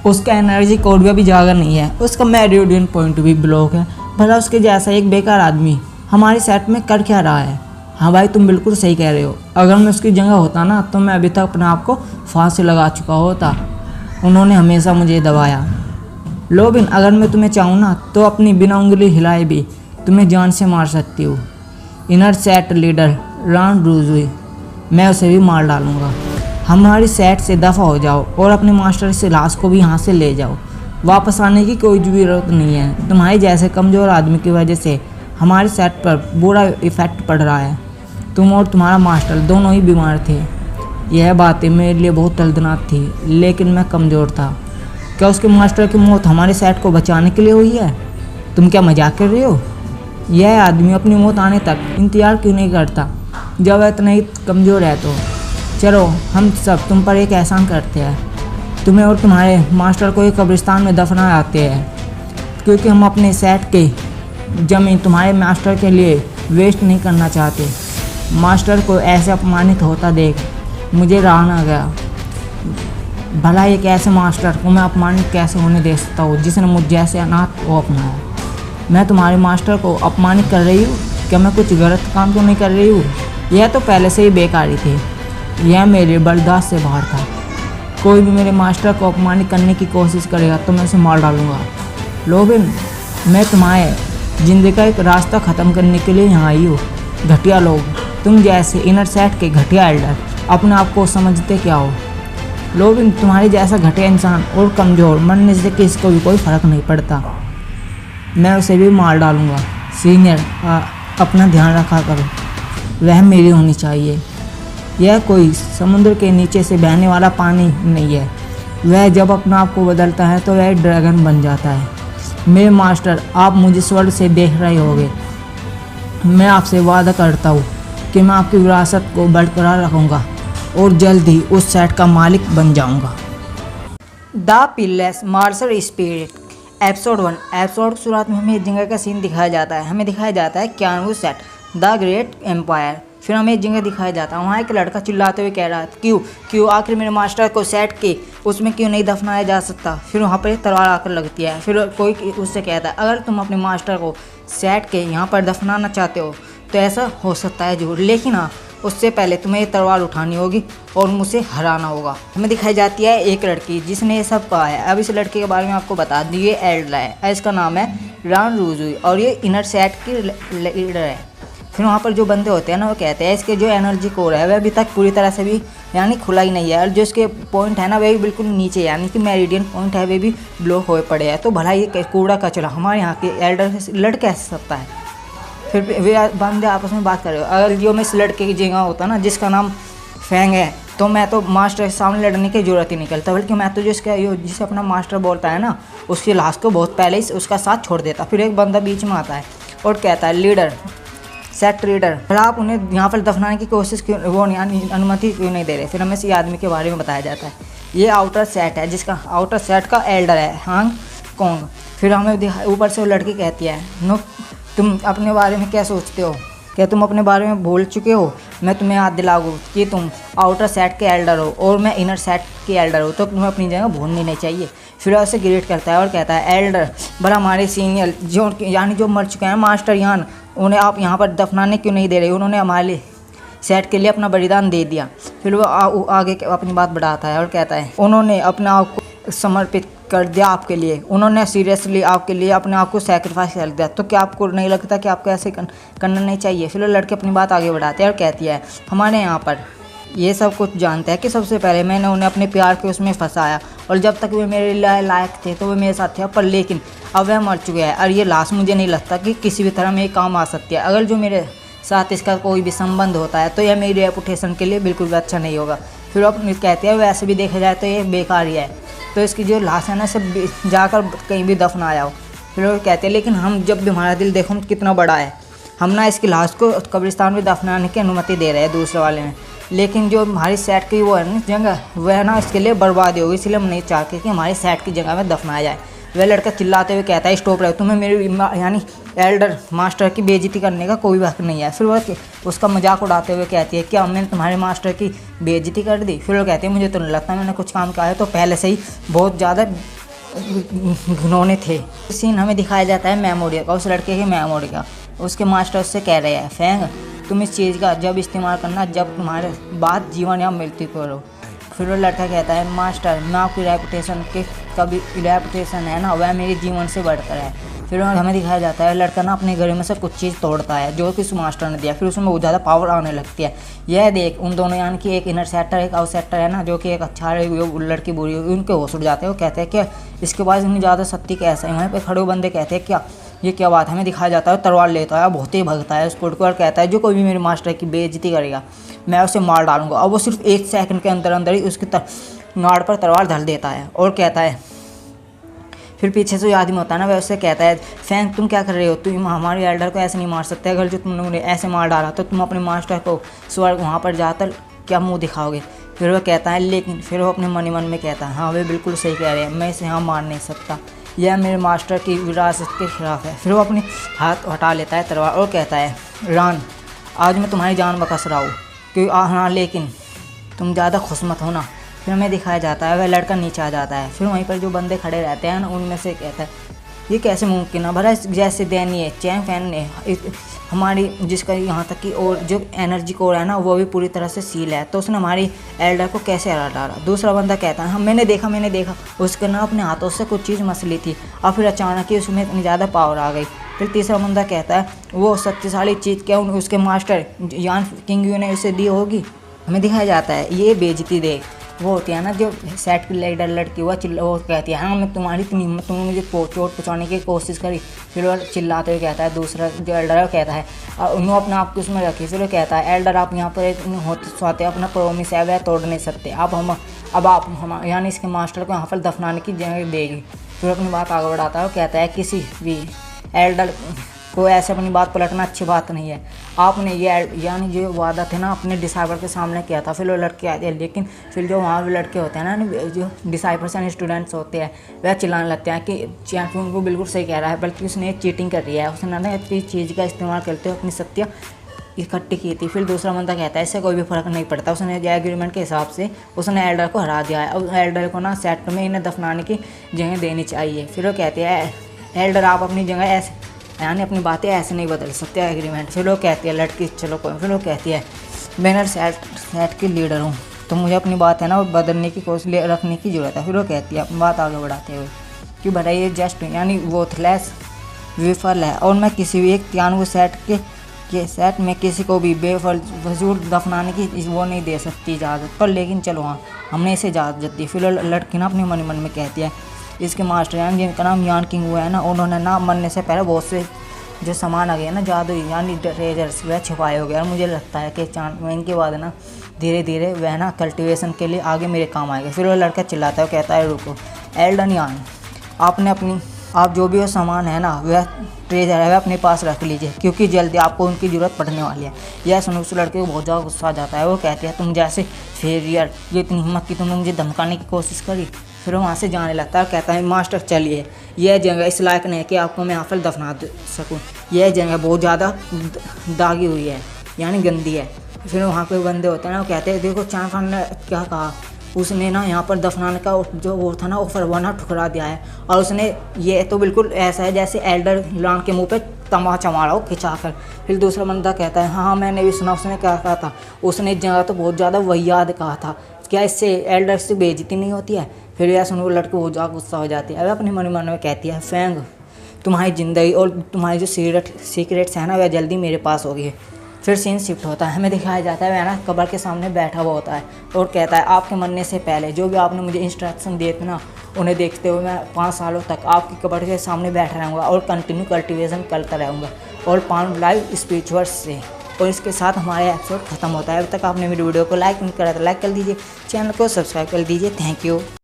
उसका energy code भी अभी जागा नहीं है, उसका मेरिडियन पॉइंट भी ब्लॉक है। भला उसके जैसा एक बेकार आदमी हमारे सेट में कर क्या रहा है? हाँ भाई, तुम बिल्कुल सही कह रहे हो। अगर मैं उसकी जगह होता ना तो मैं अभी तक अपने आप को फांसी लगा चुका होता। उन्होंने हमेशा मुझे दबाया। लोबिन, अगर मैं तुम्हें चाहूँ ना तो अपनी बिना उंगली हिलाए भी तुम्हें जान से मार सकती हूँ। इनर सेट लीडर रान रूजुई, मैं उसे भी मार डालूंगा। हमारी सेट से दफ़ा हो जाओ और अपने मास्टर से लाश को भी यहाँ से ले जाओ। वापस आने की कोई ज़रूरत नहीं है। तुम्हारे जैसे कमज़ोर आदमी की वजह से हमारे सेट पर बुरा इफ़ेक्ट पड़ रहा है। तुम और तुम्हारा मास्टर दोनों ही बीमार थे। यह बातें मेरे लिए बहुत दर्दनाक थी, लेकिन मैं कमज़ोर था। क्या उसके मास्टर की मौत हमारे सेट को बचाने के लिए हुई है? तुम क्या मजाक कर रहे हो? यह आदमी अपनी मौत आने तक इंतज़ार क्यों नहीं करता जब वह इतना ही कमज़ोर है? तो चलो, हम सब तुम पर एक एहसान करते हैं। तुम्हें और तुम्हारे मास्टर को एक कब्रिस्तान में दफना आते हैं, क्योंकि हम अपने सेट की ज़मीन तुम्हारे मास्टर के लिए वेस्ट नहीं करना चाहते। मास्टर को ऐसे अपमानित होता देख मुझे रहा ना गया। भला एक ऐसे मास्टर को मैं अपमानित कैसे होने दे सकता हूँ जिसने मुझ जैसे अनाथ को अपनाया? मैं तुम्हारे मास्टर को अपमानित कर रही हूँ? क्या मैं कुछ गलत काम तो नहीं कर रही हूँ? यह तो पहले से ही बेकारी थी। यह मेरे बर्दाश्त से बाहर था। कोई भी मेरे मास्टर को अपमानित करने की कोशिश करेगा तो मैं उसे मार डालूंगा। लोबिन, मैं तुम्हारे ज़िंदगी का एक रास्ता ख़त्म करने के लिए यहाँ आई हूँ। घटिया लोग, तुम जैसे इनर सेट के घटिया एल्डर अपने आप को समझते क्या हो? लोबिन, तुम्हारे जैसा घटिया इंसान और कमज़ोर मरने से किसको भी कोई फ़र्क नहीं पड़ता। मैं उसे भी मार डालूंगा। सीनियर, अपना ध्यान रखा करो। वह मेरी होनी चाहिए। यह कोई समुद्र के नीचे से बहने वाला पानी नहीं है। वह जब अपना आप को बदलता है तो वह ड्रैगन बन जाता है। मेरे मास्टर, आप मुझे स्वर्ग से देख रहे होंगे। मैं आपसे वादा करता हूँ कि मैं आपकी विरासत को बरकरार रखूँगा और जल्द ही उस सेट का मालिक बन जाऊँगा। The peerless martial spirit episode 1। Episode शुरुआत में हमें एक जगह का सीन दिखाया जाता है। हमें दिखाया जाता है क्यानवू सेट द ग्रेट एम्पायर। फिर हमें एक जगह दिखाया जाता है, वहाँ एक लड़का चिल्लाते हुए कह रहा है, क्यों आखिर मेरे मास्टर को सेट के उसमें क्यों नहीं दफनाया जा सकता? फिर वहाँ पर एक तलवार आकर लगती है। फिर कोई उससे कहता है, अगर तुम अपने मास्टर को सेट के यहाँ पर दफनाना चाहते हो तो ऐसा हो सकता है जरूर, लेकिन हाँ, उससे पहले तुम्हें ये तलवार उठानी होगी और मुझे हराना होगा। हमें दिखाई जाती है एक लड़की जिसने ये सब कहा है। अब इस लड़के के बारे में आपको बता दी, ये एल्डर है। इसका नाम है रान रूजुई और ये इनर सेट की लीडर है। फिर वहाँ पर जो बंदे होते हैं ना, वो कहते हैं इसके जो एनर्जी कोर है वह अभी तक पूरी तरह से भी यानी खुला ही नहीं है, और जो इसके पॉइंट है ना वह भी बिल्कुल नीचे यानी कि मेरिडियन पॉइंट है वे भी ब्लॉक हुए पड़े हैं। तो भला ये कूड़ा कचरा हमारे यहाँ के एल्डर से लड़ कैसे सकता है? फिर वे बंदे आपस में बात कर रहे हो, अगर जो मैं इस लड़के की जगह होता ना जिसका नाम फैंग है, तो मैं तो मास्टर के सामने लड़ने की जरूरत ही नहीं करता, बल्कि मैं तो जिसे अपना मास्टर बोलता है ना उसकी लाश को बहुत पहले ही उसका साथ छोड़ देता। फिर एक बंदा बीच में आता है और कहता है, लीडर सेट लीडर, फिर आप उन्हें यहाँ पर दफनाने की कोशिश क्यों, वो अनुमति क्यों नहीं दे रहे? फिर हमें इसी आदमी के बारे में बताया जाता है, ये आउटर सेट है जिसका आउटर सेट का एल्डर है हांग कॉन्ग। फिर हमें ऊपर से वो लड़की कहती है, नो, तुम अपने बारे में क्या सोचते हो? क्या तुम अपने बारे में भूल चुके हो? मैं तुम्हें याद दिलाऊँ कि तुम आउटर सेट के एल्डर हो और मैं इनर सेट के एल्डर हो, तो तुम्हें अपनी जगह भूलनी नहीं चाहिए। फिर उसे ग्रेट करता है और कहता है, एल्डर, भला हमारे सीनियर जो मर चुके हैं मास्टर यान, उन्हें आप यहाँ पर दफनाने क्यों नहीं दे रहे? उन्होंने हमारे सेट के लिए अपना बलिदान दे दिया। फिर वो आगे अपनी बात बढ़ाता है और कहता है, उन्होंने अपने आप को समर्पित कर दिया आपके लिए, उन्होंने सीरियसली आपके लिए अपने आप को सैक्रिफाइस कर दिया। तो क्या आपको नहीं लगता कि आपको ऐसे करना नहीं चाहिए? फिर वो लड़के अपनी बात आगे बढ़ाते हैं और कहती है, हमारे यहाँ पर ये सब कुछ जानते हैं कि सबसे पहले मैंने उन्हें अपने प्यार के उसमें फंसाया, और जब तक वे मेरे लायक थे तो वे मेरे साथ थे, पर लेकिन अब वह मर चुके हैं और ये लाश मुझे नहीं लगता कि किसी भी तरह मेरे काम आ सकती है। अगर जो मेरे साथ इसका कोई भी संबंध होता है तो यह मेरी रेपुटेशन के लिए बिल्कुल भी अच्छा नहीं होगा। फिर आप कहते हैं, वैसे भी देखा जाए तो ये बेकार ही है, तो इसकी जो लाश है ना सब जाकर कहीं भी दफनाया हो। फिर वो कहते हैं, लेकिन हम जब भी हमारा दिल देखो कितना बड़ा है, हम ना इसकी लाश को कब्रिस्तान में दफनाने की अनुमति दे रहे हैं दूसरे वाले में, लेकिन जो हमारी सेट की वो है ना जगह, वह ना इसके लिए बर्बाद होगी, इसलिए हम नहीं चाहते कि हमारी सेट की जगह में दफनाया जाए। वह लड़का चिल्लाते हुए कहता है, स्टॉप रहे, तुम्हें मेरे यानी एल्डर मास्टर की बेइज्जती करने का कोई हक नहीं है। फिर वह उसका मजाक उड़ाते हुए कहती है, क्या मैंने तुम्हारे मास्टर की बेइज्जती कर दी? फिर वो कहते हैं, मुझे तो नहीं लगता मैंने कुछ काम किया है, तो पहले से ही बहुत ज़्यादा घिनौने थे। सीन हमें दिखाया जाता है मेमोरी का, उस लड़के के मेमोरी का। उसके मास्टर उससे कह रहे हैं, फैंग तुम इस चीज़ का जब इस्तेमाल करना जब तुम्हारे बाद जीवन या मृत्यु करो। फिर वो लड़का कहता है, मास्टर मैं आपकी रेपुटेशन के कभी रेपुटेशन है ना वह मेरे जीवन से बढ़कर है। फिर हमें दिखाया जाता है लड़का ना अपने घर में से कुछ चीज़ तोड़ता है जो कि उस मास्टर ने दिया, फिर उसमें बहुत ज़्यादा पावर आने लगती है। यह देख उन दोनों यानी कि एक इनर सेक्टर एक आउट सेक्टर है ना, जो कि एक अच्छा है लड़की बुरी उनके होश उड़ जाते हैं। वो कहते हैं कि इसके बाद इतनी ज़्यादा शक्ति कैसा है। वहीं पर खड़े बंदे कहते हैं क्या ये क्या बात है। हमें दिखाया जाता है तलवार लेता है, बहुत ही भगता है उसको और कहता है जो कोई भी मेरे मास्टर की बेइज्जती करेगा मैं उसे मार डालूंगा। अब वो सिर्फ 1 सेकंड के अंदर अंदर ही उसकी नाड़ पर तलवार धर देता है और कहता है, फिर पीछे से जो आदमी होता है ना वह उससे कहता है, फैंग तुम क्या कर रहे हो, तुम हमारे एल्डर को ऐसे नहीं मार सकते। अगर जो तुमने ऐसे मार डाला तो तुम अपने मास्टर को स्वर्ग वहाँ पर जाकर क्या मुँह दिखाओगे। फिर वह कहता है लेकिन फिर वो अपने मन ही मन में कहता है, हाँ वे बिल्कुल सही कह रहे हैं, मैं इसे यहाँ मार नहीं सकता, यह मेरे मास्टर की विरासत के खिलाफ है। फिर वो अपने हाथ हटा लेता है तलवार और कहता है, रान आज मैं तुम्हारी जान बकस रहा हूँ क्योंकि हाँ लेकिन तुम ज़्यादा खुश मत होना। फिर हमें दिखाया जाता है वह लड़का नीचे आ जाता है। फिर वहीं पर जो बंदे खड़े रहते हैं ना उनमें से कहता है, ये कैसे मुमकिन है भला जैसे दयनीय चैंग फैन ने हमारी जिसका यहाँ तक कि और जो एनर्जी कोर है ना वो भी पूरी तरह से सील है, तो उसने हमारी एल्डर को कैसे हरा डाला। दूसरा बंदा कहता है, हाँ मैंने देखा उसके ना अपने हाथों से कुछ चीज़ मसली थी और फिर अचानक ही उसमें इतनी ज़्यादा पावर आ गई। फिर तीसरा बंदा कहता है वो शक्तिशाली चीज़ क्या उसके मास्टर यान किंग यू ने उसे दी होगी। हमें दिखाया जाता है ये बेइज्जती देख वो होती है ना जो सेट की लीडर लड़की वो कहती है, हाँ मैं तुम्हारी इतनी हिम्मत तुमने मुझे चोट पहुँचाने की कोशिश करी। फिर वो चिल्लाते हुए कहता है, दूसरा जो एल्डर है वो कहता है उन्होंने अपने आप को उसमें रखी। फिर वो कहता है, एल्डर आप यहाँ पर होते अपना प्रोमिस है वह तोड़ नहीं सकते, अब आप हम यानी इसके मास्टर को यहाँ पर दफनाने की जगह देगी। फिर अपनी बात आगे बढ़ाता है, वो कहता है किसी भी एल्डर को ऐसे अपनी बात पलटना अच्छी बात नहीं है। आपने ये यानी जो वादा थे ना अपने डिसाइपर के सामने किया था। फिर वो लड़के आते हैं लेकिन फिर जो वहाँ लड़के होते हैं ना जो डिसाइपर्स यानी स्टूडेंट्स होते हैं वह चिल्लाने लगते हैं कि चैंपियन को बिल्कुल सही कह रहा है बल्कि उसने चीटिंग कर रही है, उसने ना इतनी चीज़ का इस्तेमाल करते हुए अपनी सत्या इकट्ठी की थी। फिर दूसरा बंदा कहता है इससे कोई भी फ़र्क नहीं पड़ता, उसने एग्रीमेंट के हिसाब से उसने एल्डर को हरा दिया है, अब एल्डर को ना सेट में इन्हें दफनाने की जगह देनी चाहिए। फिर वो कहते हैं एल्डर आप अपनी जगह ऐसे यानी अपनी बातें ऐसे नहीं बदल सकते एग्रीमेंट। फिर वो कहती है लड़की चलो कोई, फिर वो कहती है मैं सेट की लीडर हूँ तो मुझे अपनी बात है ना वो बदलने की कोशिश रखने की ज़रूरत है। फिर वो कहती है अपनी बात आगे बढ़ाते हुए कि बताइए जस्ट यानी वर्थलेस विफल है और मैं किसी भी एक त्यानवे सेट के सेट में किसी को भी बेफजूल दफनाने की वो नहीं दे सकती इजाज़त, पर लेकिन चलो हाँ हमने इसे इजाज़त दी। फिर लड़की ना अपने मन में कहती है इसके मास्टर यानी जिनका नाम यान किंग हुआ है ना उन्होंने ना मरने से पहले बहुत से जो सामान आ गया ना जादू यानी ट्रेजर्स वह छुपाए हो गए और मुझे लगता है कि चांद के बाद ना धीरे धीरे वह ना कल्टीवेशन के लिए आगे मेरे काम आएगा। फिर वो लड़का चिल्लाता है, कहता है रुको एल्डन यान आप जो भी वो सामान है ना वह ट्रेजर है वह अपने पास रख लीजिए क्योंकि जल्दी आपको उनकी ज़रूरत पड़ने वाली है। यह सुन उस लड़के को बहुत ज़्यादा गुस्सा आ जाता है। वो कहती है तुम जैसे फेरियर ये इतनी हिम्मत की तुमने मुझे धमकाने की कोशिश करी। फिर वो वहाँ से जाने लगता है, कहता है मास्टर चलिए यह जगह इस लायक नहीं है कि आपको मैं यहाँ पर दफना सकूँ, यह जगह बहुत ज़्यादा दागी हुई है यानी गंदी है। फिर वहाँ पे बंदे होते हैं ना वो कहते हैं देखो चांद खान ने क्या कहा, उसने ना यहाँ पर दफनाने का जो वो था ना ऑफर वो ना ठुकरा दिया है और उसने ये तो बिल्कुल ऐसा है जैसे एल्डर लॉन के मुंह पे तमाचा मारा हो खिंचा कर। फिर दूसरा बंदा कहता है हाँ मैंने भी सुना उसने क्या कहा था, उसने जगह तो बहुत ज़्यादा वहियाद कहा था, क्या इससे एल्डर से बेइज्जती नहीं होती है। फिर यह सुनो लड़के बहुत ज़्यादा गुस्सा हो जाती है। अब अपने मन में कहती है फैंग तुम्हारी ज़िंदगी और तुम्हारी जो सीक्रेट्स है ना वह जल्दी मेरे पास होगी। फिर सीन शिफ्ट होता है, हमें दिखाया जाता है वह ना कब्र के सामने बैठा हुआ होता है और कहता है आपके मरने से पहले जो भी आपने मुझे इंस्ट्रक्शन दिए थे ना उन्हें देखते हुए मैं 5 सालों तक आपकी कब्र के सामने बैठा रहूँगा और कंटिन्यू कल्टीवेशन करता रहूँगा और पान लाइव स्पिरिचुअल्स से। और इसके साथ हमारा एपिसोड खत्म होता है। अब तक आपने मेरी वीडियो को लाइक नहीं करा तो लाइक कर दीजिए, चैनल को सब्सक्राइब कर दीजिए। Thank you.